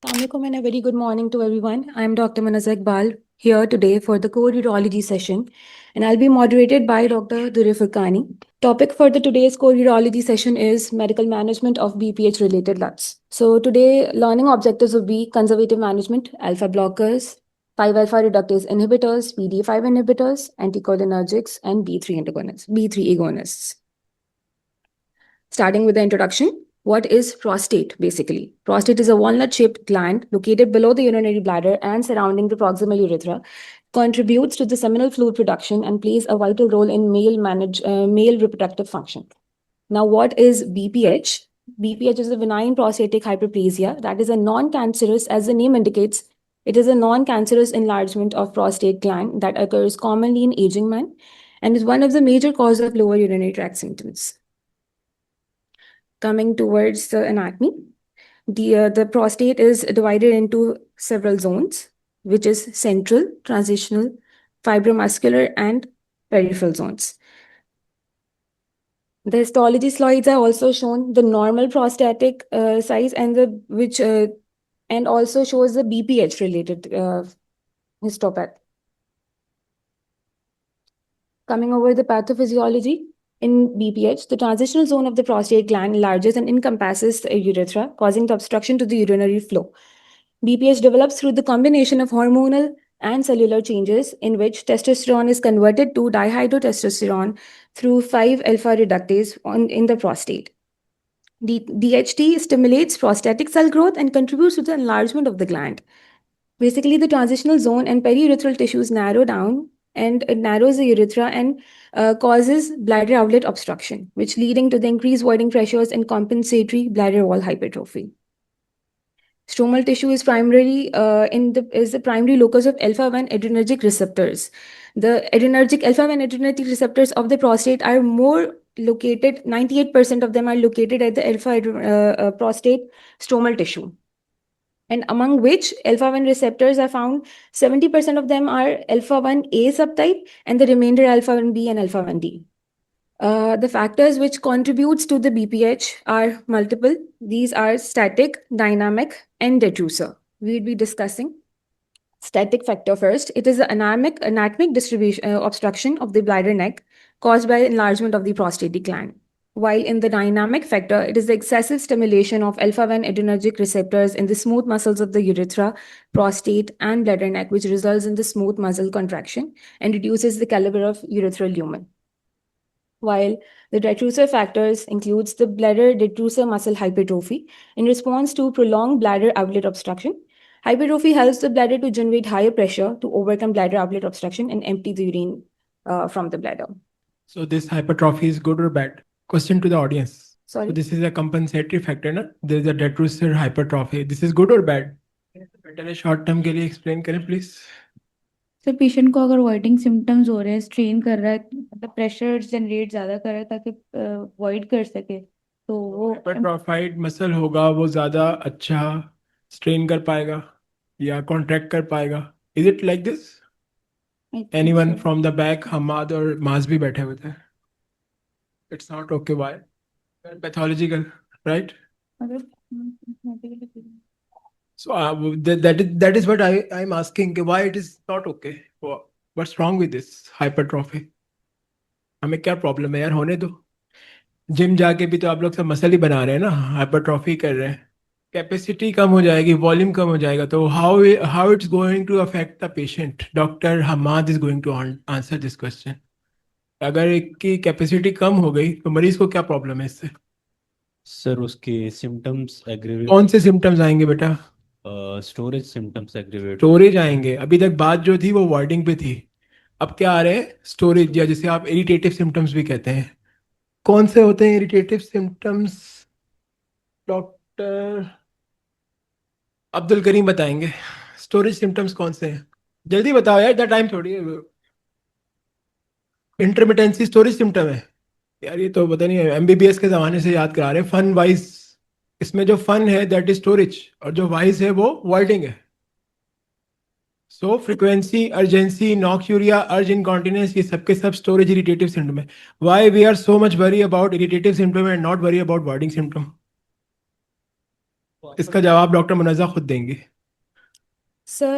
Assalamualaikum and a very good morning to everyone. I'm Dr. Manasa Iqbal here today for the core urology session, and I'll be moderated by Dr. Durre Furqani. Topic for the today's core urology session is medical management of BPH related LUTs. So today, learning objectives would be conservative management, alpha blockers, 5-alpha reductase inhibitors, PD5 inhibitors, anticholinergics, and B3 agonists. Starting with the introduction, what is prostate basically? Prostate is a walnut shaped gland located below the urinary bladder and surrounding the proximal urethra, contributes to the seminal fluid production, and plays a vital role in male reproductive function. Now, what is BPH? BPH is a benign prostatic hyperplasia that is a non cancerous, as the name indicates. It is a non cancerous enlargement of prostate gland that occurs commonly in aging men and is one of the major causes of lower urinary tract symptoms. Coming towards the anatomy, the prostate is divided into several zones, which is central, transitional, fibromuscular, and peripheral zones. The histology slides are also shown the normal prostatic size and also shows the BPH related histopath. Coming over the pathophysiology, in BPH, the transitional zone of the prostate gland enlarges and encompasses the urethra, causing the obstruction to the urinary flow. BPH develops through the combination of hormonal and cellular changes in which testosterone is converted to dihydrotestosterone through 5-alpha reductase in the prostate. DHT stimulates prostatic cell growth and contributes to the enlargement of the gland. Basically, the transitional zone and periurethral tissues narrow down, and it narrows the urethra and causes bladder outlet obstruction, which leading to the increased voiding pressures and compensatory bladder wall hypertrophy. Stromal tissue is the primary locus of alpha-1 adrenergic receptors. The adrenergic alpha-1 adrenergic receptors of the prostate are more located. 98% of them are located at the prostate stromal tissue, and among which alpha-1 receptors are found. 70% of them are alpha-1A subtype, and the remainder alpha-1B and alpha-1D. The factors which contributes to the BPH are multiple. These are static, dynamic, and detrusor. We'll be discussing static factor first. It is the anatomic distribution obstruction of the bladder neck caused by enlargement of the prostatic gland. While in the dynamic factor, it is the excessive stimulation of alpha-1 adrenergic receptors in the smooth muscles of the urethra, prostate, and bladder neck, which results in the smooth muscle contraction and reduces the caliber of urethral lumen. While the detrusor factors includes the bladder detrusor muscle hypertrophy in response to prolonged bladder outlet obstruction. Hypertrophy helps the bladder to generate higher pressure to overcome bladder outlet obstruction and empty the urine from the bladder. So this hypertrophy is good or bad? Question to the audience. Sorry? So this is a compensatory factor, na? There is a detrusor hypertrophy. This is good or bad? Better है short term के लिए explain करें please. Sir patient को अगर voiding symptoms हो रहे हैं, strain कर रहा है, मतलब प्रेशर जनरेट ज्यादा कर रहा है ताकि वॉइड कर सके, तो वो हाइपरट्रोफाइड मसल होगा, वो ज्यादा अच्छा स्ट्रेन कर पाएगा या कॉन्ट्रैक्ट कर पाएगा. Is it like this? Anyone from the back? Hamad और मास भी बैठे हुए थे. It's not okay. Why? Pathological, right? So that is what I'm asking. Why it is not okay? What's wrong with this hypertrophy? हमें क्या प्रॉब्लम है यार? होने दो. जिम जाके भी तो आप लोग सब मसल ही बना रहे हैं ना, हाइपरट्रॉफी कर रहे हैं. कैपेसिटी कम हो जाएगी, वॉल्यूम कम हो जाएगा, तो how it's going to affect the patient? Doctor Hamad is going to answer this question. अगर एक की कैपेसिटी कम हो गई तो मरीज को क्या प्रॉब्लम है इससे? सर उसके सिम्टम्स एग्रीवेट. कौन से सिम्टम्स आएंगे बेटा? Storage symptoms aggravate. स्टोरेज आएंगे. अभी तक बात जो थी वो वॉइडिंग पे थी, अब क्या आ रहे हैं? स्टोरेज, या जिसे आप इरिटेटिव सिम्टम्स भी कहते हैं. कौन से होते हैं irritative symptoms? Doctor Abdul Karim बताएंगे. स्टोरेज सिम्टम्स कौन से हैं? जल्दी बताओ यार, इतना टाइम थोड़ी है. इंटरमिटेंसी स्टोरेज सिम्टम है यार. ये तो पता नहीं, एमबीबीएस के जमाने से याद करा रहे. फन वाइज, इसमें जो फन है दैट इज स्टोरेज, और जो वाइज है वो वॉइडिंग है. सो फ्रीक्वेंसी, अर्जेंसी, नॉक्यूरिया, अर्ज इनकॉन्टिनेंस, ये सबके सब स्टोरेज इरिटेटिव सिम्टम है. Why we are so much worry about irritative symptom and not worry about voiding symptom? इसका जवाब डॉक्टर मुनज़्ज़ा खुद देंगे. Sir,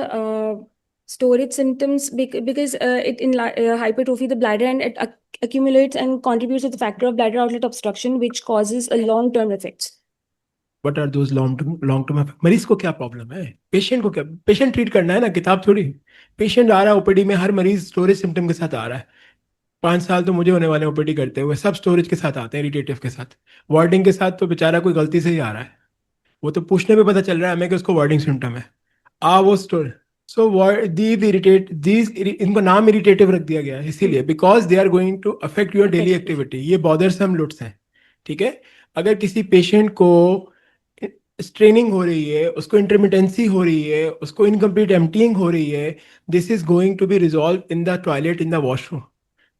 storage symptoms because it in hypertrophy the bladder and it accumulates and contributes to the factor of bladder outlet obstruction, which causes a long-term effects. What are those long term effects? मरीज को क्या problem है? Patient को क्या? Patient treat करना है ना, किताब थोड़ी. पेशेंट आ रहा है ओपीडी में, हर मरीज स्टोरेज सिम्टम के साथ आ रहा है. 5 साल तो मुझे होने वाले ओपीडी करते हुए, सब स्टोरेज के साथ आते हैं, इरिटेटिव के साथ. वार्डिंग के साथ तो बेचारा कोई गलती से ही आ रहा है. वो तो पूछने पे पता चल रहा है हमें कि उसको वार्डिंग सिम्टम है. वो store so these irritate these इनको नाम इरिटेटिव रख दिया गया है इसीलिए, because they are going to affect your daily activity. ये बॉदरसम लुट्स हैं. ठीक है. अगर किसी पेशेंट को स्ट्रेनिंग हो रही है, उसको इंटरमिटेंसी हो रही है, उसको इनकम्प्लीट एम्प्टीइंग हो रही है, this is going to be resolve in the toilet, in the washroom.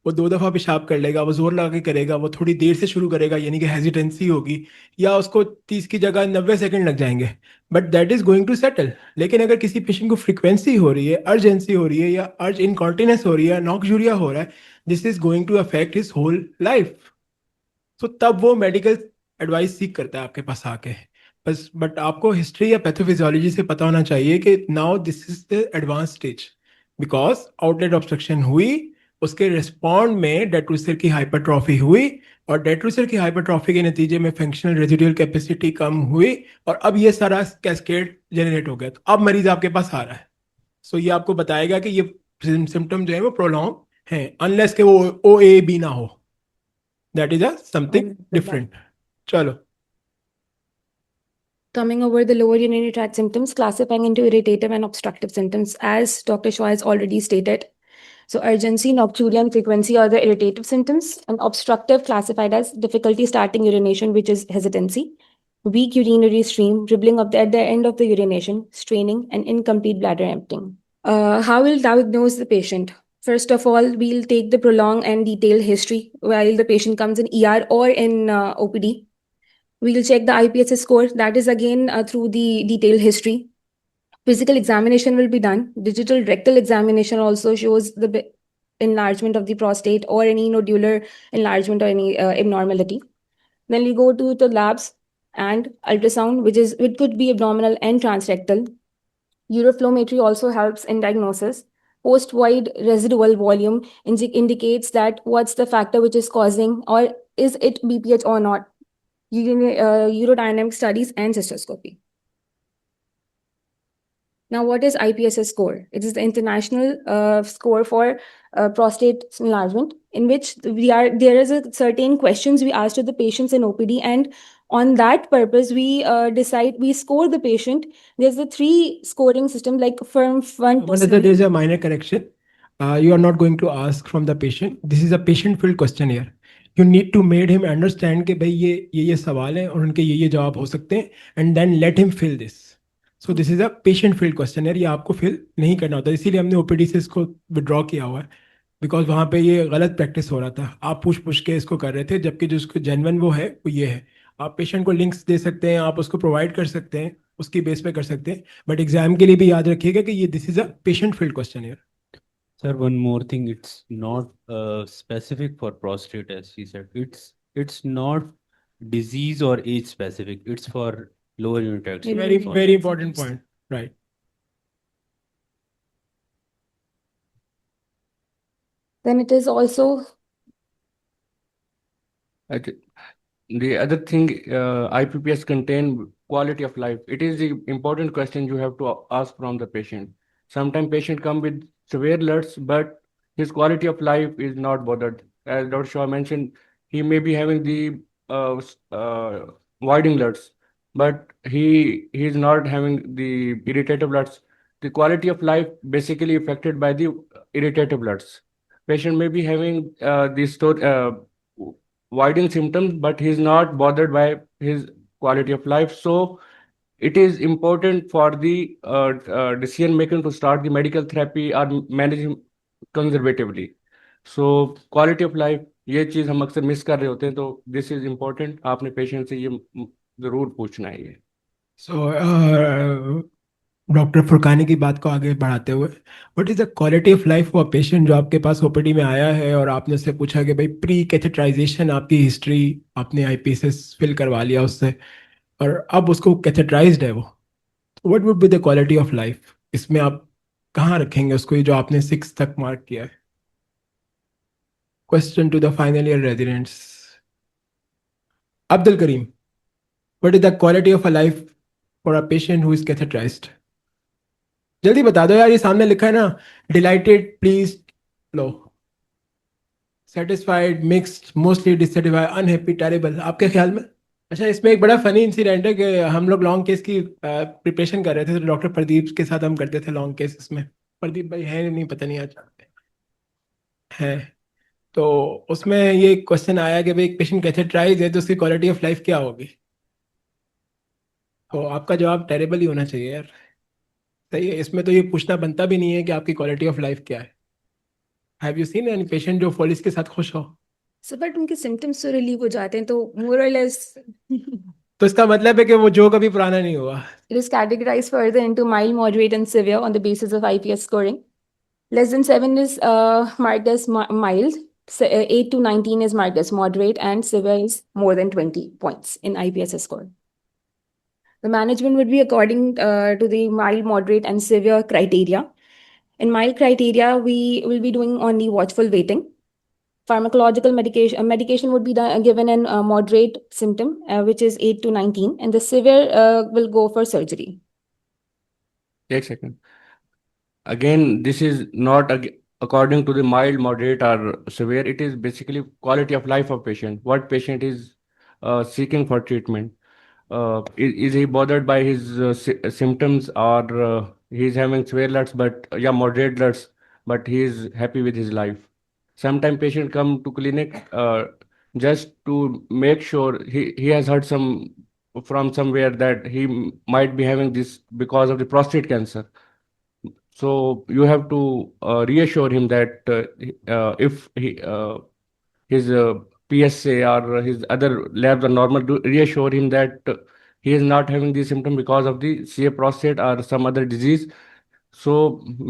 वो 2 दफ़ा पेशाब कर लेगा, वो जोर लगा के करेगा, वो थोड़ी देर से शुरू करेगा यानी कि हेजिटेंसी होगी, या उसको 30 की जगह 90 सेकंड लग जाएंगे, but that is going to settle. लेकिन अगर किसी पेशेंट को फ्रीक्वेंसी हो रही है, अर्जेंसी हो रही है, या अर्ज इनकॉन्टिनेंस हो रही है, नॉक्यूरिया हो रहा है, this is going to affect his whole life. तो तब वो मेडिकल एडवाइस सीख करता है आपके पास आके. बस बट आपको हिस्ट्री या पैथोफिजियोलॉजी से पता होना चाहिए कि now this is the advance stage, because outlet obstruction हुई, उसके रिस्पॉन्ड में डेट्रूसर की हाइपरट्रॉफी हुई, और डेट्रूसर की हाइपरट्रॉफी के नतीजे में फंक्शनल रेजिडुअल कैपेसिटी कम हुई, और अब ये सारा कैस्केड जनरेट हो गया. तो अब मरीज आपके पास आ रहा है. सो ये आपको बताएगा कि ये सिम्टम जो है वो प्रोलॉन्ग है, अनलेस के वो ओ ए बी ना हो. That is a something different. चलो. Coming over the lower urinary tract symptoms, classifying into irritative and obstructive symptoms, as Dr. Shaw has already stated. So, urgency, nocturia, and frequency are the irritative symptoms, and obstructive classified as difficulty starting urination, which is hesitancy, weak urinary stream, dribbling at the end of the urination, straining, and incomplete bladder emptying. How will diagnose the patient? First of all, we'll take the prolonged and detailed history while the patient comes in ER or in OPD. We'll check the IPSS score. That is again through the detailed history. Physical examination will be done. Digital rectal examination also shows the enlargement of the prostate or any nodular enlargement or any abnormality. Then we go to the labs and ultrasound, which could be abdominal and transrectal. Uroflowmetry also helps in diagnosis. Post-void residual volume indicates that what's the factor which is causing, or is it BPH or not. Urodynamic studies and cystoscopy. Now, what is IPSS score? It is the international score for prostate enlargement, in which there is a certain questions we ask to the patients in OPD, and on that purpose, we score the patient. There's a 3 scoring system like from 1 to There is a minor correction. You are not going to ask from the patient. This is a patient-filled questionnaire. You need to make him understand कि भाई ये सवाल हैं और उनके ये जवाब हो सकते हैं, and then let him fill this. So this is a patient-filled questionnaire. ये आपको fill नहीं करना होता, इसीलिए हमने OPD से इसको withdraw किया हुआ है, बिकॉज वहाँ पे ये गलत प्रैक्टिस हो रहा था. आप पूछ के इसको कर रहे थे, जबकि जो उसको जेन्युइन वो है वो ये है. आप पेशेंट को लिंक्स दे सकते हैं, आप उसको प्रोवाइड कर सकते हैं, उसकी बेस पे कर सकते हैं, बट एग्जाम के लिए भी याद रखिएगा कि ये this is a patient field question. Sir, one more thing, it's not specific for prostate, as she said. It's not disease or age specific. It's for lower unit tract. Very important point, right? Then it is also the other thing, IPPS contain quality of life. It is the important question you have to ask from the patient. Sometimes patient come with severe LUTs, but his quality of life is not bothered. As Dr. Shaw mentioned, he may be having the voiding LUTs, but he is not having the irritative LUTs. The quality of life basically affected by the irritative LUTs. Patient may be having these voiding symptoms, but he's not bothered by his quality of life. So it is important for the decision making to start the medical therapy or manage him conservatively. So quality of life, ये चीज हम अक्सर miss कर रहे होते हैं, तो this is important. आपने पेशेंट से ये जरूर पूछना है ये. सो डॉक्टर फुरकानी की बात को आगे बढ़ाते हुए, what is the quality of life for patient जो आपके पास ओपीडी में आया है और आपने उससे पूछा कि भाई प्री कैथेटराइजेशन आपकी हिस्ट्री आपने आईपीएसएस फिल करवा लिया उससे, और अब उसको कैथेटराइज्ड है वो, what would be the quality of life? इसमें आप कहाँ रखेंगे उसको, ये जो आपने 6 तक मार्क किया है? Question to the final year residents. Abdul Karim, what is the quality of a life for a patient who is catheterised? जल्दी बता दो यार, ये सामने लिखा है ना, delighted, pleased, low, satisfied, mixed, mostly dissatisfied, unhappy, terrible, आपके ख्याल में? अच्छा, इसमें एक बड़ा फनी इंसिडेंट है कि हम लोग लॉन्ग केस की प्रिपरेशन कर रहे थे, तो डॉक्टर प्रदीप के साथ हम करते थे लॉन्ग केस। इसमें प्रदीप भाई है नहीं, पता नहीं आज है। तो उसमें ये क्वेश्चन आया कि भाई एक पेशेंट कैथेटराइज है तो उसकी क्वालिटी ऑफ लाइफ क्या होगी? तो आपका जवाब टेरेबल ही होना चाहिए यार। सही है, इसमें तो ये पूछना बनता भी नहीं है कि आपकी क्वालिटी ऑफ लाइफ क्या है। Have you seen any patient जो फॉलिस के साथ खुश हो? So, but उनके symptoms तो relieve हो जाते हैं, तो more or less तो इसका मतलब है कि वो जो कभी पुराना नहीं हुआ। it is categorized further into mild, moderate, and severe on the basis of IPS scoring. Less than 7 is marked as mild. 8 to 19 is marked as moderate, and severe is more than 20 points in IPS score. The management would be according to the mild, moderate, and severe criteria. In mild criteria, we will be doing only watchful waiting. Pharmacological medication would be given in moderate symptom, which is 8 to 19, and the severe will go for surgery. Take second. Again, this is not according to the mild, moderate, or severe. It is basically quality of life of patient. What patient is seeking for treatment? Is he bothered by his symptoms, or he's having severe LUTs, but yeah, moderate LUTs, but he is happy with his life? Sometimes patient come to clinic just to make sure he has heard from somewhere that he might be having this because of the prostate cancer. So you have to reassure him that if his PSA or his other labs are normal, to reassure him that he is not having the symptom because of the CA prostate or some other disease. So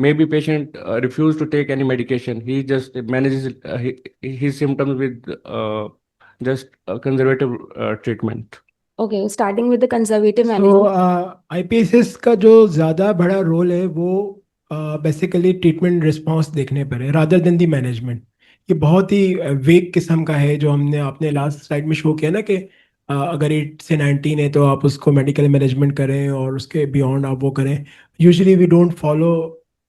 maybe patient refuse to take any medication. He just manages his symptoms with just conservative treatment. Okay, starting with the conservative so management. आईपीएसएस का जो ज़्यादा बड़ा role है वो basically treatment response देखने पर है rather than the management. ये बहुत ही वेग किस्म का है जो हमने आपने लास्ट स्लाइड में शो किया ना कि अगर 8 से 19 है तो आप उसको मेडिकल मैनेजमेंट करें और उसके बियॉन्ड आप वो करें। यूजुअली वी डोंट फॉलो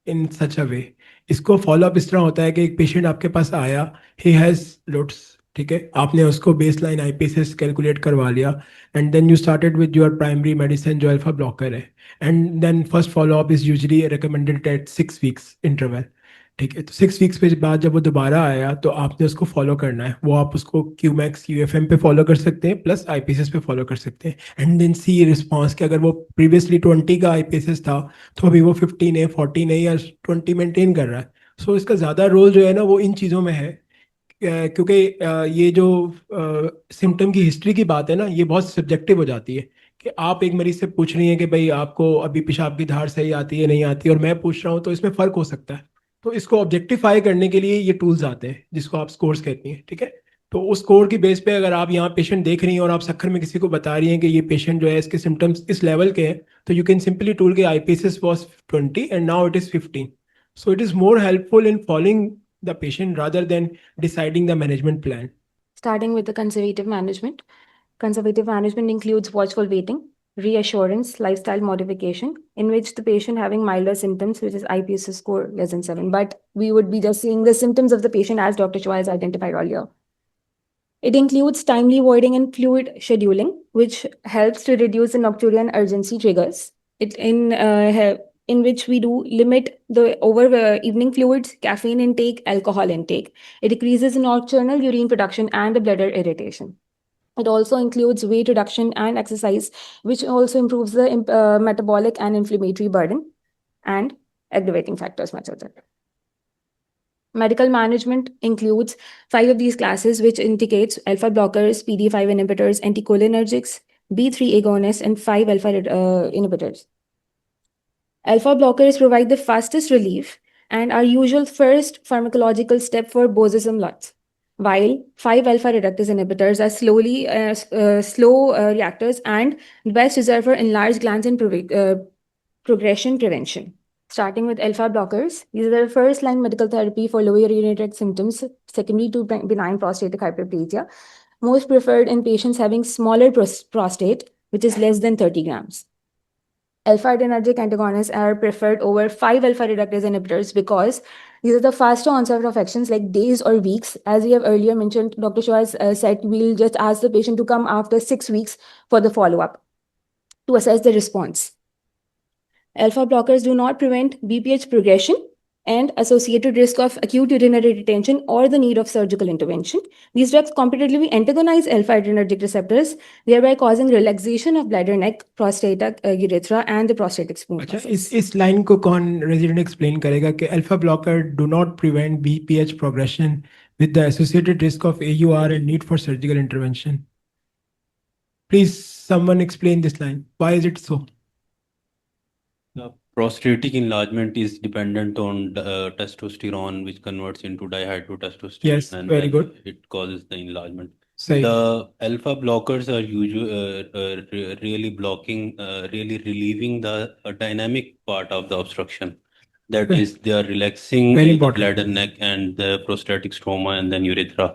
इन सच अ वे। इसको फॉलो अप इस तरह होता है कि एक पेशेंट आपके पास आया, ही हैज़ लुट्स, ठीक है, आपने उसको बेस लाइन आईपीएसएस कैलकुलेट करवा लिया, and then you started with your primary medicine जो अल्फा ब्लॉकर है, and then first follow up is usually recommended at 6 weeks interval, ठीक है। तो 6 weeks पे बाद जब वो दोबारा आया तो आपने उसको फॉलो करना है। वो आप उसको क्यूमैक्स यूएफएम पे फॉलो कर सकते हैं प्लस आईपीएसएस पे फॉलो कर सकते हैं, एंड देन सी रिस्पॉन्स कि अगर वो प्रीवियसली 20 का आईपीएसएस था तो अभी वो 15 है, 14 है या 20 मेंटेन कर रहा है। सो इसका ज़्यादा रोल जो है ना वो इन चीज़ों में है, क्योंकि ये जो सिम्टम की हिस्ट्री की बात है ना, ये बहुत सब्जेक्टिव हो जाती है कि आप एक मरीज से पूछ रही हैं कि भाई आपको अभी पेशाब की धार सही आती है नहीं आती, और मैं पूछ रहा हूँ, तो इसमें फ़र्क हो सकता है। तो इसको ऑब्जेक्टिफाई करने के लिए ये टूल्स आते हैं जिसको आप स्कोर्स कहती हैं, ठीक है। तो उस स्कोर की बेस पे अगर आप यहाँ पेशेंट देख रही हैं और आप सक्खर में किसी को बता रही हैं कि ये पेशेंट जो है इसके सिम्टम्स इस लेवल के हैं, तो यू कैन सिंपली टूल के IPSS was 20 and now it is 15। So it is more helpful in following the patient rather than deciding the management plan. Starting with the conservative management. Conservative management includes watchful waiting, reassurance, lifestyle modification, in which the patient having milder symptoms, which is IPS score less than 7. But we would be just seeing the symptoms of the patient as Dr. Chua has identified earlier. It includes timely voiding and fluid scheduling, which helps to reduce the nocturnal urgency triggers. In which we do limit the evening fluids, caffeine intake, alcohol intake. It decreases the nocturnal urine production and the bladder irritation. It also includes weight reduction and exercise, which also improves the metabolic and inflammatory burden and aggravating factors much of that. Medical management includes 5 of these classes, which indicates alpha blockers, PD5 inhibitors, anticholinergics, B3 agonists, and 5 alpha inhibitors. Alpha blockers provide the fastest relief and are usual first pharmacological step for bosentan LUTs. while 5-alpha reductase inhibitors are slow reactors and best reserved for enlarged glands and progression prevention. Starting with alpha blockers, these are the first-line medical therapy for lower urinary tract symptoms secondary to benign prostatic hyperplasia, most preferred in patients having smaller prostate, which is less than 30 grams. Alpha-adrenergic antagonists are preferred over 5-alpha reductase inhibitors because these are the faster onset of actions, like days or weeks. As we have earlier mentioned, Dr. Shah has said we'll just ask the patient to come after 6 weeks for the follow-up to assess the response. Alpha blockers do not prevent BPH progression and associated risk of acute urinary retention or the need of surgical intervention. These drugs competitively antagonize alpha-adrenergic receptors, thereby causing relaxation of bladder neck, prostatic urethra, and the prostatic spoon अच्छा muscles. इस line को कौन resident explain करेगा कि alpha blocker do not prevent BPH progression with the associated risk of AUR and need for surgical intervention. Please someone explain this line. Why is it so? The prostatic enlargement is dependent on testosterone, which converts into dihydrotestosterone, Yes, and very then good. it causes the enlargement. सही. The alpha blockers are usually really blocking, really relieving the dynamic part of the obstruction. That Very- is, they are relaxing Very the important. bladder neck and the prostatic stroma and then urethra.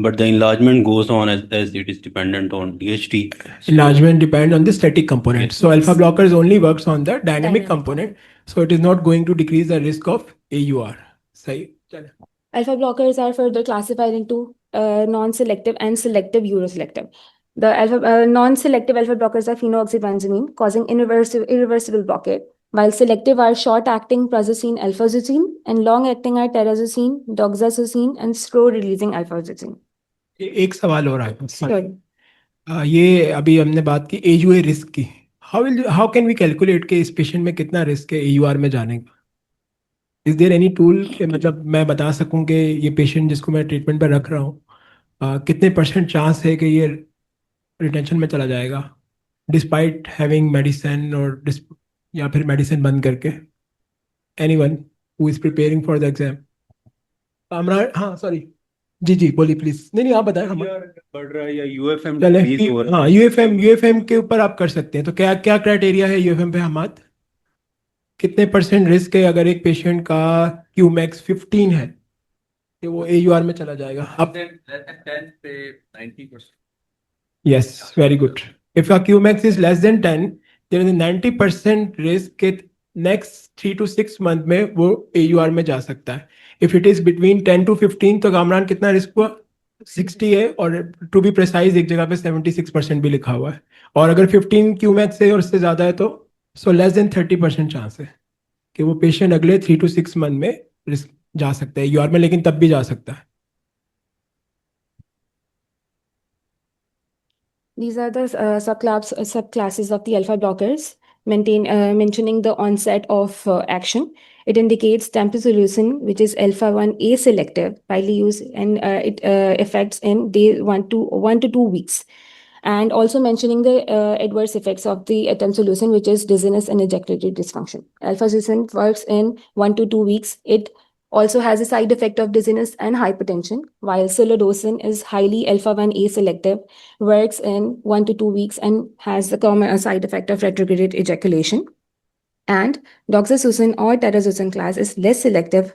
But the enlargement goes on as it is dependent on DHT. Enlargement depends on the static component. Yes. So alpha blockers only works on the dynamic Dynamic component. So it is not going to decrease the risk of AUR. सही. चलो. Alpha blockers are further classified into non-selective and selective uroselective. The non-selective alpha blockers are phenoxybenzamine, causing irreversible blockade, while selective are short-acting prazosin alphazosin and long-acting are terazosin, doxazosin, and slow-releasing alphazosin. एक सवाल और है. Sorry. ये अभी हमने बात की AUA risk की. हाउ कैन वी कैलकुलेट कि इस पेशेंट में कितना रिस्क है AUR में जाने का? इज देयर एनी टूल कि मतलब मैं बता सकूं कि ये पेशेंट जिसको मैं ट्रीटमेंट पर रख रहा हूँ कितने % चांस है कि ये रिटेंशन में चला जाएगा डिस्पाइट हैविंग मेडिसिन और या फिर मेडिसिन बंद करके? Anyone who is preparing for the exam? Amran, हाँ सॉरी, जी बोलिए प्लीज. नहीं आप बताएं. हम पढ़ रहा है या UFM चले. decrease over हाँ यूएफएम के ऊपर आप कर सकते हैं. तो क्या क्या क्राइटेरिया है यूएफएम पे? हम कितने % रिस्क है अगर एक पेशेंट का Qmax 15 है कि वो AUR में चला जाएगा? आप 10 पे 90%. yes, very good. If your Qmax is less than 10, there is a 90% risk कि next 3 to 6 month में वो AUR में जा सकता है. If it is between 10 to 15, तो कामरान कितना रिस्क हुआ? 60 है, और टू बी प्रिसाइज एक जगह पे 76% भी लिखा हुआ है. और अगर 15 Qmax है और उससे ज़्यादा है तो लेस देन 30% चांस है कि वो पेशेंट अगले 3 to 6 मंथ में रिस्क जा सकता है AUR में, लेकिन तब भी जा सकता है. These are the subclasses of the alpha blockers, mentioning the onset of action. It indicates dampagliflozin, which is alpha-1A selective, widely used, and it affects in day 1 to 2 weeks. And also mentioning the adverse effects of the tamsulosin, which is dizziness and ejaculatory dysfunction. Alphazosin works in 1 to 2 weeks. It also has a side effect of dizziness and hypertension, while silodosin is highly alpha-1A selective, works in 1 to 2 weeks and has the common side effect of retrograde ejaculation. And doxazosin or terazosin class is less selective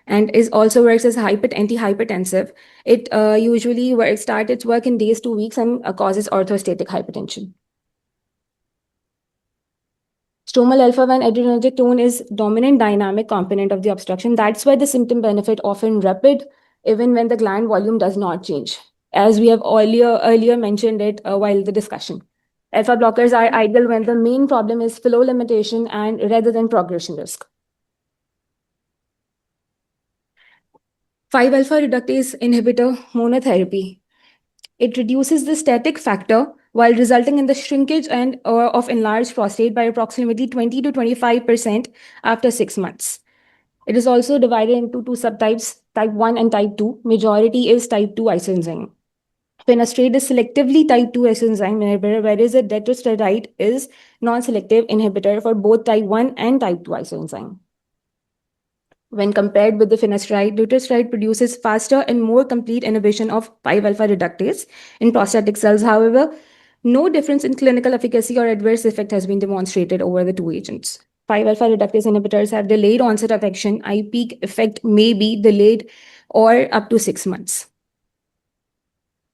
and is also works as antihypertensive. It usually starts its work in days 2 weeks and causes orthostatic hypertension. Stromal alpha-1 adrenergic tone is dominant dynamic component of the obstruction. That's why the symptom benefit often rapid, even when the gland volume does not change, as we have earlier mentioned it while the discussion. Alpha blockers are ideal when the main problem is flow limitation and rather than progression risk. 5-alpha reductase inhibitor monotherapy. It reduces the static factor while resulting in the shrinkage and of enlarged prostate by approximately 20 to 25% after 6 months. It is also divided into 2 subtypes, type 1 and type 2. Majority is type 2 isoenzyme. Finasteride is selectively type 2 isoenzyme inhibitor, whereas a detosteride is non-selective inhibitor for both type 1 and type 2 isoenzyme. When compared with the finasteride, dutasteride produces faster and more complete inhibition of 5-alpha reductase in prostatic cells. However, no difference in clinical efficacy or adverse effect has been demonstrated over the two agents. 5-alpha reductase inhibitors have delayed onset of action. Peak effect may be delayed or up to 6 months.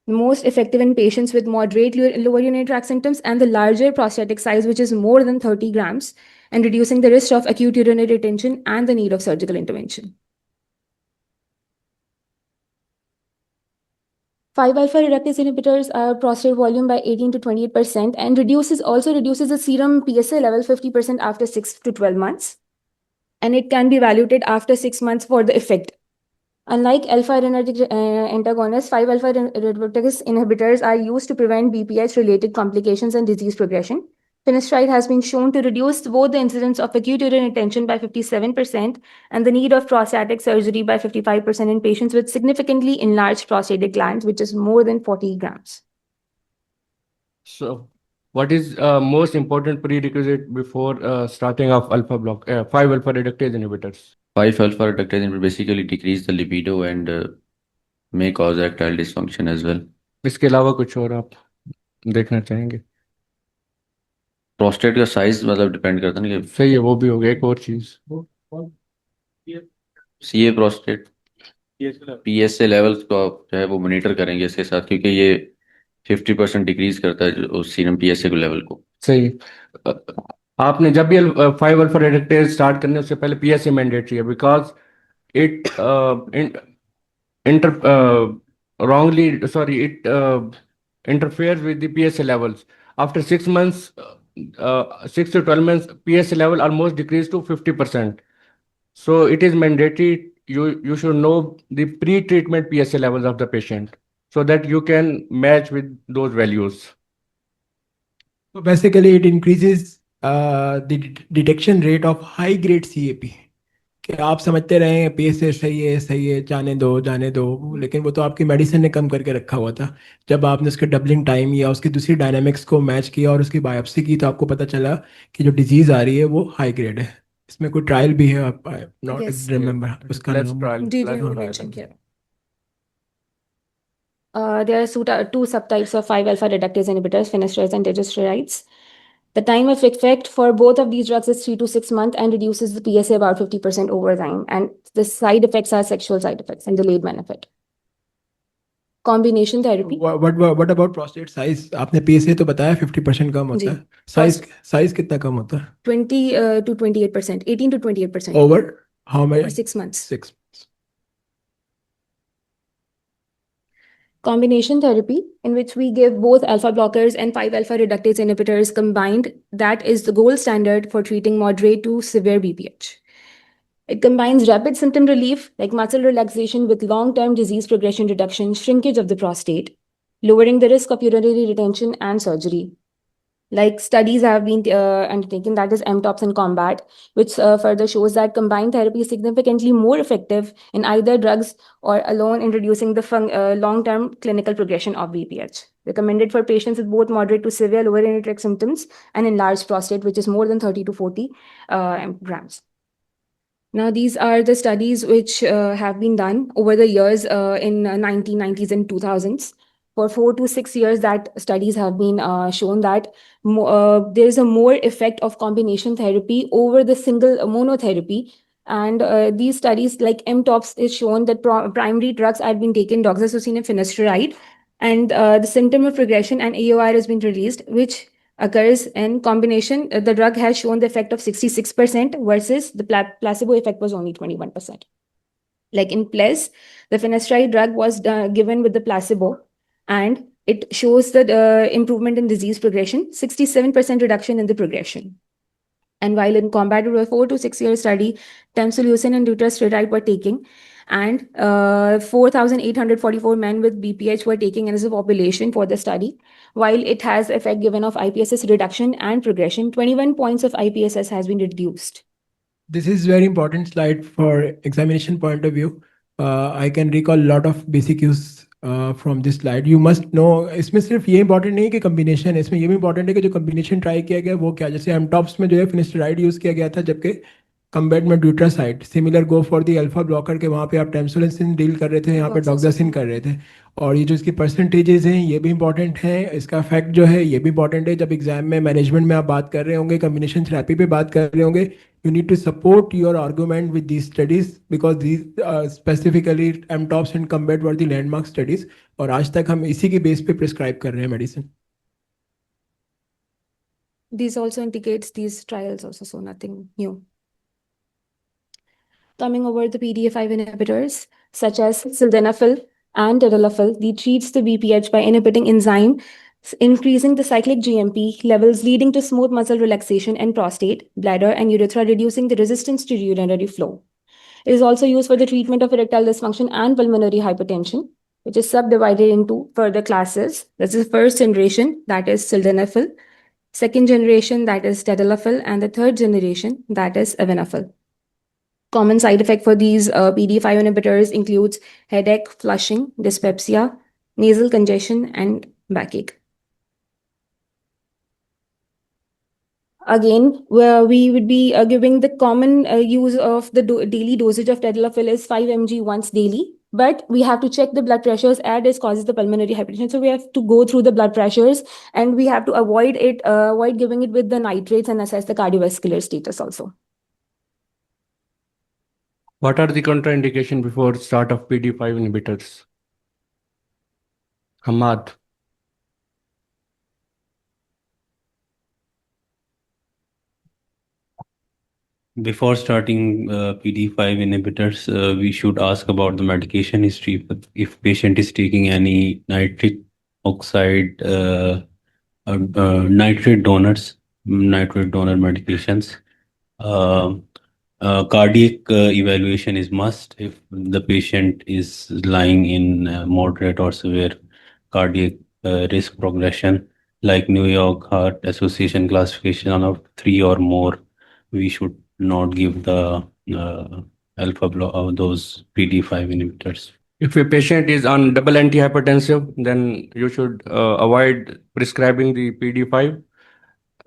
Most effective in patients with moderate lower urinary tract symptoms and the larger prostatic size, which is more than 30 grams, and reducing the risk of acute urinary retention and the need of surgical intervention. 5-alpha reductase inhibitors are prostate volume by 18 to 28% and also reduces the serum PSA level 50% after 6 to 12 months. And it can be evaluated after 6 months for the effect. Unlike alpha-adrenergic antagonists, 5-alpha reductase inhibitors are used to prevent BPH-related complications and disease progression. Finasteride has been shown to reduce both the incidence of acute urinary retention by 57% and the need of prostatic surgery by 55% in patients with significantly enlarged prostatic glands, which is more than 40 grams. So, what is most important prerequisite before starting of 5-alpha reductase inhibitors? 5-alpha reductase inhibitor basically decrease the libido and may cause erectile dysfunction as well. इसके अलावा कुछ और आप देखना चाहेंगे? Prostate का size मतलब depend करता है ना कि सही है, वो भी हो गया। एक और चीज सीए प्रोस्टेट पीएसए लेवल्स को आप जो है वो मॉनिटर करेंगे इसके साथ, क्योंकि ये 50% डिक्रीज करता है जो सीरम पीएसए को लेवल को। सही। आपने जब भी 5-alpha reductase स्टार्ट करने उससे पहले पीएसए मैंडेटरी है, because it interferes with the PSA levels. After 6 months, 6 to 12 months, PSA level almost decreased to 50%. So it is mandatory. You should know the pre-treatment PSA levels of the patient so that you can match with those values. So basically, it increases the detection rate of high grade CAP. कि आप समझते रहे PSA सही है जाने दो, लेकिन वो तो आपकी मेडिसिन ने कम करके रखा हुआ था। जब आपने उसके डबलिंग टाइम या उसकी दूसरी डायनामिक्स को मैच किया और उसकी बायोप्सी की तो आपको पता चला कि जो डिजीज आ रही है वो हाई ग्रेड है। इसमें कोई ट्रायल भी है, आप नॉट Yes. रिमेम्बर उसका Let's नाम। try. Did let's you try mention them. here? There are two subtypes of 5-alpha reductase inhibitors, finasterides and digesterides. The time of effect for both of these drugs is 3 to 6 months and reduces the PSA about 50% over time. And the side effects are sexual side effects and delayed benefit. Combination therapy. What about prostate size? आपने PSA तो बताया 50% कम होता है, size कितना कम होता है? 20 to 28%, 18 to 28%. Over how many? Over 6 months. 6 months. Combination therapy, in which we give both alpha blockers and 5-alpha reductase inhibitors combined, that is the gold standard for treating moderate to severe BPH. It combines rapid symptom relief like muscle relaxation with long-term disease progression reduction, shrinkage of the prostate, lowering the risk of urinary retention and surgery. Like studies have been undertaken, that is MTOPS and COMBAT, which further shows that combined therapy is significantly more effective in either drugs or alone in reducing the long-term clinical progression of BPH. Recommended for patients with both moderate to severe lower urinary tract symptoms and enlarged prostate, which is more than 30 to 40 grams. Now, these are the studies which have been done over the years in 1990s and 2000s. For 4 to 6 years, that studies have been shown that there is a more effect of combination therapy over the single monotherapy. And these studies like MTOPS is shown that primary drugs have been taken, doxycycline and finasteride, and the symptom of progression and AOR has been released, which occurs in combination. The drug has shown the effect of 66% versus the placebo effect was only 21%. Like in PLES, the finasteride drug was given with the placebo, and it shows the improvement in disease progression, 67% reduction in the progression. And while in COMBAT, it was a 4 to 6 year study, tamsulosin and dutasteride were taking, and 4,844 men with BPH were taking as a population for the study. While it has effect given of IPSS reduction and progression, 21 points of IPSS has been reduced. This is very important slide for examination point of view. I can recall a lot of basic cues from this slide. You must know, इसमें सिर्फ ये important नहीं है कि combination है, इसमें ये भी important है कि जो combination try किया गया वो क्या, जैसे MTOPS में जो है finasteride use किया गया था, जबकि कम्बेट में ड्यूट्रासाइड, similar go for the alpha blocker के वहाँ पे आप टेम्सोलिसिन डील कर रहे थे, यहाँ पे Doxycycline. डॉक्सासिन कर रहे थे। और ये जो इसकी परसेंटेजेस हैं ये भी इंपॉर्टेंट है, इसका इफेक्ट जो है ये भी इंपॉर्टेंट है। जब एग्जाम में मैनेजमेंट में आप बात कर रहे होंगे, कम्बिनेशन थेरेपी पे बात कर रहे होंगे, you need to support your argument with these studies because these specifically MTOPS and COMBAT were the landmark studies और आज तक हम इसी के बेस पे प्रिस्क्राइब कर रहे हैं medicine. These also indicates these trials also, so nothing new. Coming over the PDE5 inhibitors, such as sildenafil and tadalafil, they treats the BPH by inhibiting enzyme, increasing the cyclic GMP levels, leading to smooth muscle relaxation in prostate, bladder, and urethra, reducing the resistance to urinary flow. It is also used for the treatment of erectile dysfunction and pulmonary hypertension, which is subdivided into further classes. This is first generation, that is sildenafil, second generation, that is tadalafil, and the third generation, that is evenafil. Common side effect for these PDE5 inhibitors includes headache, flushing, dyspepsia, nasal congestion, and backache. Again, where we would be giving the common use of the daily dosage of tadalafil is 5 mg once daily, but we have to check the blood pressures as it causes the pulmonary hypertension. So we have to go through the blood pressures and we have to avoid giving it with the nitrates and assess the cardiovascular status also. What are the contraindication before start of PD5 inhibitors? Hamad. Before starting PD5 inhibitors, we should ask about the medication history. If patient is taking any nitric oxide, nitrate donor medications, cardiac evaluation is must if the patient is lying in moderate or severe cardiac risk progression, like New York Heart Association classification of 3 or more. We should not give the alpha block those PD5 inhibitors. If a patient is on double antihypertensive, then you should avoid prescribing the PD5.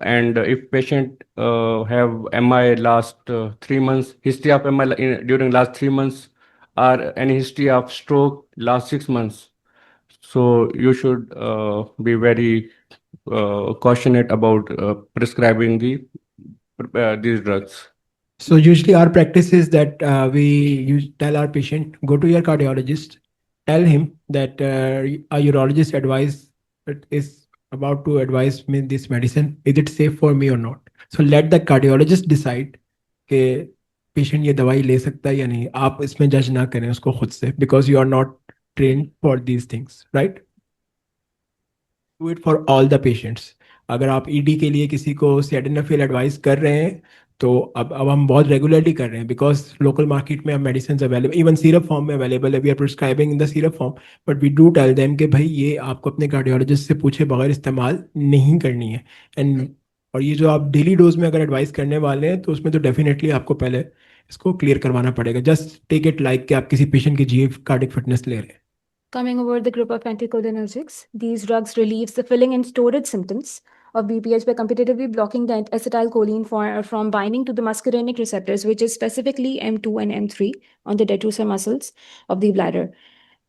And if patient have MI last 3 months, history of MI during last 3 months, or any history of stroke last 6 months, so you should be very cautionate about prescribing these drugs. So usually our practice is that we tell our patient, go to your cardiologist, tell him that a urologist is about to advise me this medicine. Is it safe for me or not? So let the cardiologist decide कि patient ये दवाई ले सकता है या नहीं। आप इसमें जज ना करें उसको खुद से, because you are not trained for these things, right? Do it for all the patients. अगर आप ईडी के लिए किसी को sildenafil एडवाइस कर रहे हैं तो अब हम बहुत रेगुलरली कर रहे हैं, बिकॉज लोकल मार्केट में अब medicine available, even syrup form में अवेलेबल है। We are prescribing in the syrup form, but we do tell them कि भाई ये आपको अपने कार्डियोलॉजिस्ट से पूछे बगैर इस्तेमाल नहीं करनी है। एंड और ये जो आप डेली डोज में अगर एडवाइस करने वाले हैं तो उसमें तो डेफिनेटली आपको पहले इसको क्लियर करवाना पड़ेगा। जस्ट टेक इट लाइक कि आप किसी पेशेंट की जीव कार्डिक फिटनेस ले रहे हैं। Coming over the group of anticholinergics, these drugs relieves the filling and storage symptoms of BPH by competitively blocking the acetylcholine from binding to the muscarinic receptors, which is specifically M2 and M3 on the detrusor muscles of the bladder.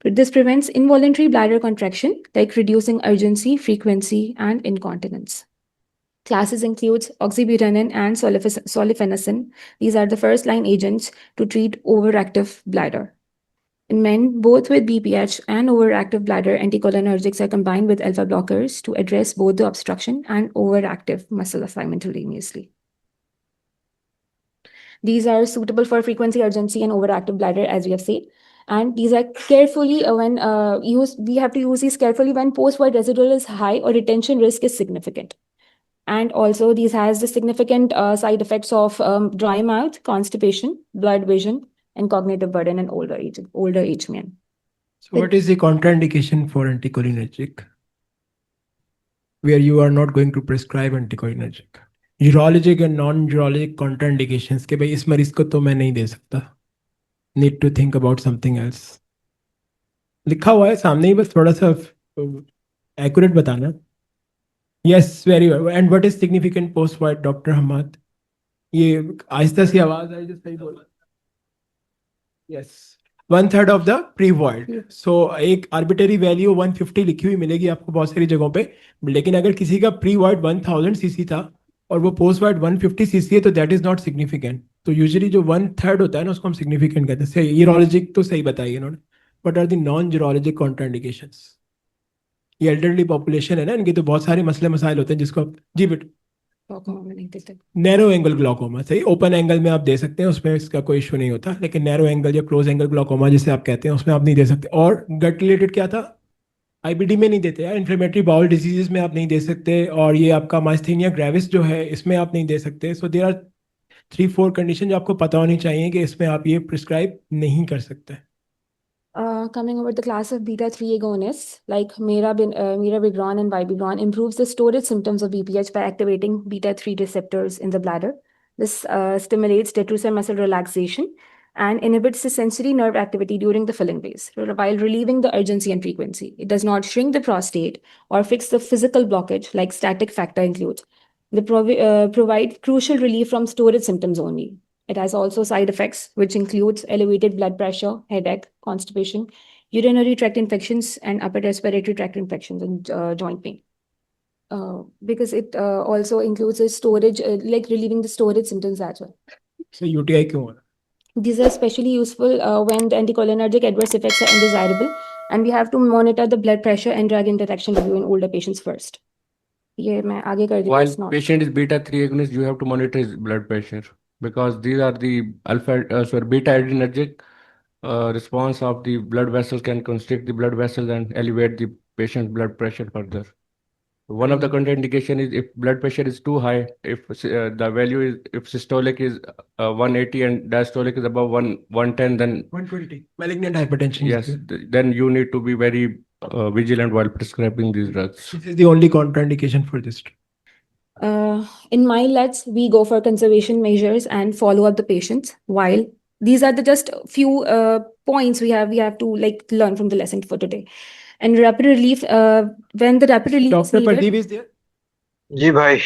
This prevents involuntary bladder contraction, like reducing urgency, frequency, and incontinence. Classes includes oxybutynin and solifenacin. These are the first-line agents to treat overactive bladder. In men, both with BPH and overactive bladder, anticholinergics are combined with alpha blockers to address both the obstruction and overactive muscle simultaneously. These are suitable for frequency, urgency, and overactive bladder, as we have said. And these are carefully when used. We have to use these carefully when post-void residual is high or retention risk is significant. And also, these has the significant side effects of dry mouth, constipation, blurred vision, and cognitive burden in older age men. So what is the contraindication for anticholinergic, where you are not going to prescribe anticholinergic? Urologic and non-urologic contraindications के भाई इस मरीज को तो मैं नहीं दे सकता, need to think about something else. लिखा हुआ है सामने ही, बस थोड़ा सा accurate बताना. Yes, very well. And what is significant post-void, Dr. Hamad? ये आहिस्ता सी आवाज आई जो सही बोला। Yes, 1/3 of the pre void. So एक आर्बिटरी वैल्यू 150 लिखी हुई मिलेगी आपको बहुत सारी जगहों पे, लेकिन अगर किसी का प्री वॉइड 1000 सीसी था और वो पोस्ट वॉइड 150 सीसी है तो दैट इज नॉट सिग्निफिकेंट। तो यूजुअली जो 1/3 होता है ना उसको हम सिग्निफिकेंट कहते हैं। सही, यूरोलॉजिक तो सही बताई इन्होंने। What are the non urologic contraindications? ये एल्डरली पॉपुलेशन है ना, इनके तो बहुत सारे मसले मसाइल होते हैं जिसको जी बेटा। glaucoma में नहीं देते। नैरो एंगल ग्लाकोमा सही, ओपन एंगल में आप दे सकते हैं, उसमें इसका कोई इशू नहीं होता, लेकिन नैरो एंगल या क्लोज एंगल ग्लाकोमा जिसे आप कहते हैं उसमें आप नहीं दे सकते। और गट रिलेटेड क्या था? आईबीडी में नहीं देते यार, इन्फ्लेमेटरी बाउल डिजीजेस में आप नहीं दे सकते, और ये आपका माइस्थीनिया ग्रेविस जो है इसमें आप नहीं दे सकते। सो देयर आर 3-4 कंडीशन जो आपको पता होनी चाहिए कि इसमें आप ये प्रिस्क्राइब नहीं कर सकते। Coming over the class of beta 3 agonists like mirabegron and vibegron improves the storage symptoms of BPH by activating beta 3 receptors in the bladder. This stimulates detrusor muscle relaxation and inhibits the sensory nerve activity during the filling phase while relieving the urgency and frequency. It does not shrink the prostate or fix the physical blockage like static factor includes. They provide crucial relief from storage symptoms only. It has also side effects, which includes elevated blood pressure, headache, constipation, urinary tract infections, and upper respiratory tract infections and joint pain. Because it also includes a storage, like relieving the storage symptoms as well. So UTI क्यों हो रहा है? These are especially useful when the anticholinergic adverse effects are undesirable, and we have to monitor the blood pressure and drug interaction review in older patients first. ये मैं आगे कर दूंगा, While it's not. patient is beta 3 agonist, you have to monitor his blood pressure because these are the beta adrenergic response of the blood vessels can constrict the blood vessels and elevate the patient's blood pressure further. One of the contraindication is if blood pressure is too high, if the value is, if systolic is 180 and diastolic is above 110, then 120 malignant hypertension. yes, then you need to be very vigilant while prescribing these drugs. This is the only contraindication for this. In MyLets, we go for conservation measures and follow up the patients. While these are the just few points we have to like learn from the lesson for today. And rapid relief, when the rapid relief is Dr. needed, Pradeep is there? जी भाई।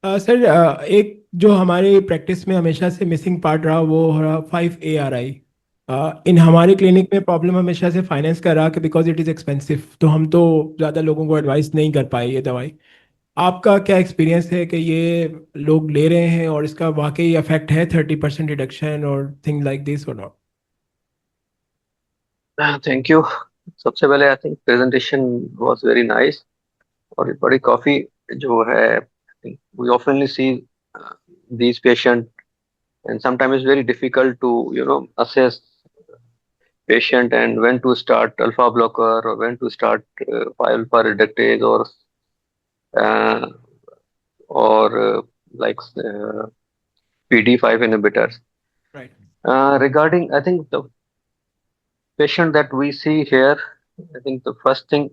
Sir एक जो हमारी practice में हमेशा से missing part रहा वो रहा 5-ARI। इन हमारे क्लिनिक में प्रॉब्लम हमेशा से फाइनेंस का रहा कि बिकॉज इट इज़ एक्सपेंसिव, तो हम तो ज़्यादा लोगों को एडवाइस नहीं कर पाए ये दवाई। आपका क्या एक्सपीरियंस है कि ये लोग ले रहे हैं और इसका वाकई इफेक्ट है 30% रिडक्शन और थिंग लाइक दिस और नॉट? Thank you. सबसे पहले I think presentation was very nice, और बड़ी काफी जो है we oftenly see these patient, and sometimes it's very difficult to assess patient and when to start alpha blocker or when to start alpha reductase uh, or like PD5 inhibitors. Right. Regarding, I think the patient that we see here, I think the first thing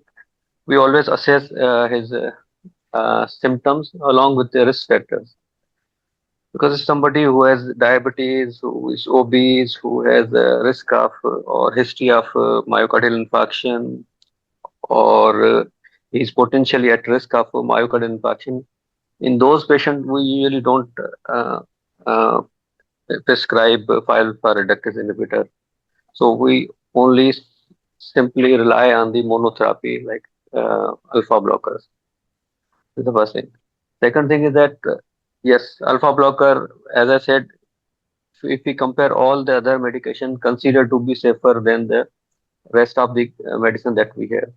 we always assess his symptoms along with the risk factors. Because if somebody who has diabetes, who is obese, who has a risk of or history of myocardial infarction, or is potentially at risk of myocardial infarction, in those patients we usually don't uh, prescribe 5-alpha reductase inhibitor. So we only simply rely on the monotherapy like alpha blockers. This is the first thing. Second thing is that yes, alpha blocker, as I said, if we compare all the other medication, considered to be safer than the rest of the medicine that we have.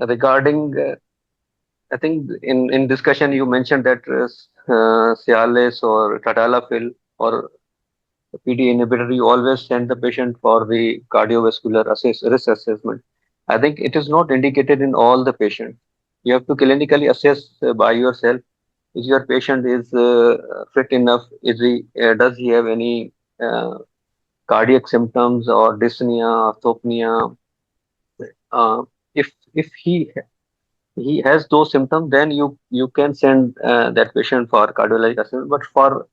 Regarding, I think in discussion you mentioned that Cialis or Tadalafil or PD inhibitor, you always send the patient for the cardiovascular risk assessment. I think it is not indicated in all the patients. You have to clinically assess by yourself. Is your patient is fit enough? Is he does he have any cardiac symptoms or dyspnea, orthopnea? If he has those symptoms, then you can send that patient for cardiologic assessment. But for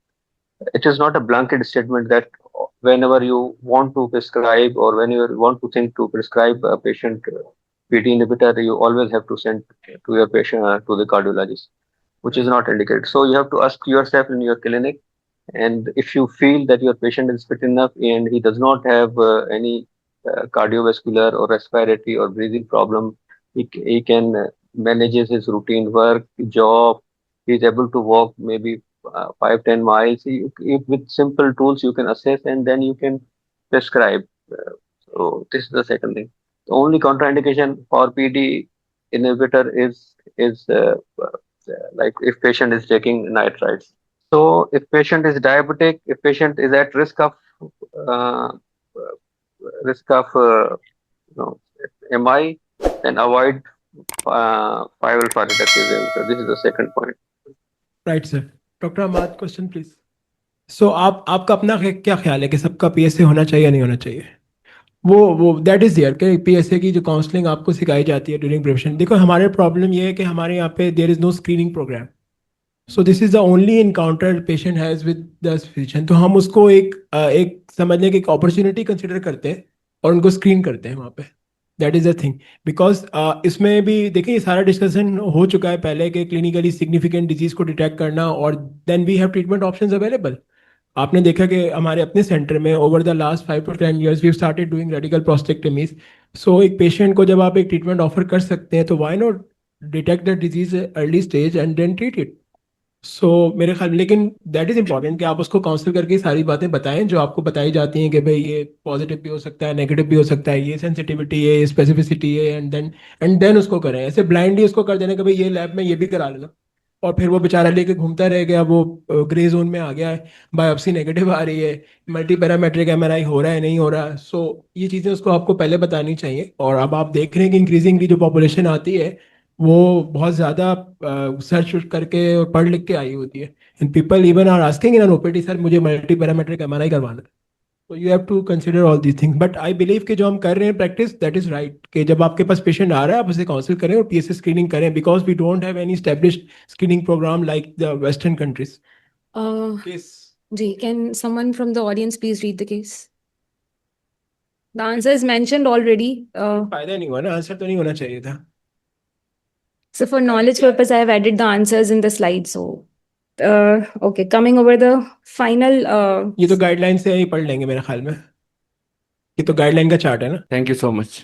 it is not a blanket statement that whenever you want to prescribe or when you want to think to prescribe a patient PD inhibitor, you always have to send to your patient to the cardiologist. which is not indicated. So you have to ask yourself in your clinic, and if you feel that your patient is fit enough and he does not have any cardiovascular or respiratory or breathing problem, he can manages his routine work, job, he is able to walk maybe 5-10 miles. With simple tools you can assess and then you can prescribe. So this is the second thing. The only contraindication for PD inhibitor is like if patient is taking nitrites. So if patient is diabetic, if patient is at risk of uh, you know, MI, then avoid 5-alpha reductase inhibitor. This is the second point. Right sir. Doctor Ahmed, question please. So आपका अपना क्या ख्याल है कि सबका PSA होना चाहिए या नहीं होना चाहिए? वो दैट इज देयर कि पीएसए की जो काउंसलिंग आपको सिखाई जाती है ड्यूरिंग प्रिपरेशन. देखो हमारे प्रॉब्लम ये है कि हमारे यहाँ पे there is no screening program. So this is the only encounter patient has with the physician. तो हम उसको एक समझने की एक अपॉर्चुनिटी कंसिडर करते हैं और उनको स्क्रीन करते हैं वहाँ पे. That is the thing. Because इसमें भी देखिए ये सारा डिस्कशन हो चुका है पहले कि क्लिनिकली सिग्निफिकेंट डिजीज को डिटेक्ट करना और then we have treatment options available. आपने देखा कि हमारे अपने सेंटर में over the last 5 to 10 years we started doing radical prostatectomies. So एक पेशेंट को जब आप एक ट्रीटमेंट ऑफर कर सकते हैं तो why not detect the disease early stage and then treat it. So मेरे ख्याल, लेकिन दैट इज इंपॉर्टेंट कि आप उसको काउंसिल करके सारी बातें बताएं जो आपको बताई जाती हैं कि भाई ये पॉजिटिव भी हो सकता है, नेगेटिव भी हो सकता है, ये सेंसिटिविटी है, ये स्पेसिफिसिटी है, एंड देन उसको करें. ऐसे ब्लाइंडली उसको कर देना कि भाई ये लैब में ये भी करा लेना और फिर वो बेचारा लेके घूमता रह गया, वो ग्रे जोन में आ गया है, बायोप्सी नेगेटिव आ रही है, मल्टी पैरामेट्रिक एमआरआई हो रहा है नहीं हो रहा. सो ये चीज़ें उसको आपको पहले बतानी चाहिए. और अब आप देख रहे हैं कि इंक्रीजिंगली जो पॉपुलेशन आती है वो बहुत ज़्यादा सर्च करके और पढ़ लिख के आई होती है. And people even are asking in an OPD, sir मुझे मल्टी पैरामेट्रिक एमआरआई करवाना है. तो you have to consider all these things. But I believe कि जो हम कर रहे हैं प्रैक्टिस, दैट इज राइट, कि जब आपके पास पेशेंट आ रहा है आप उसे काउंसिल करें और पीएसए स्क्रीनिंग करें, because we don't have any established screening program like the western countries. Ji, can someone from the audience please read the case? The answer is mentioned already. फायदा नहीं हुआ ना, आंसर तो नहीं होना चाहिए था. So for knowledge purpose, I have added the answers in the slide. So, okay, coming over the final. ये तो गाइडलाइन से ही पढ़ लेंगे मेरे ख्याल में. ये तो गाइडलाइन का चार्ट है ना. Thank you so much.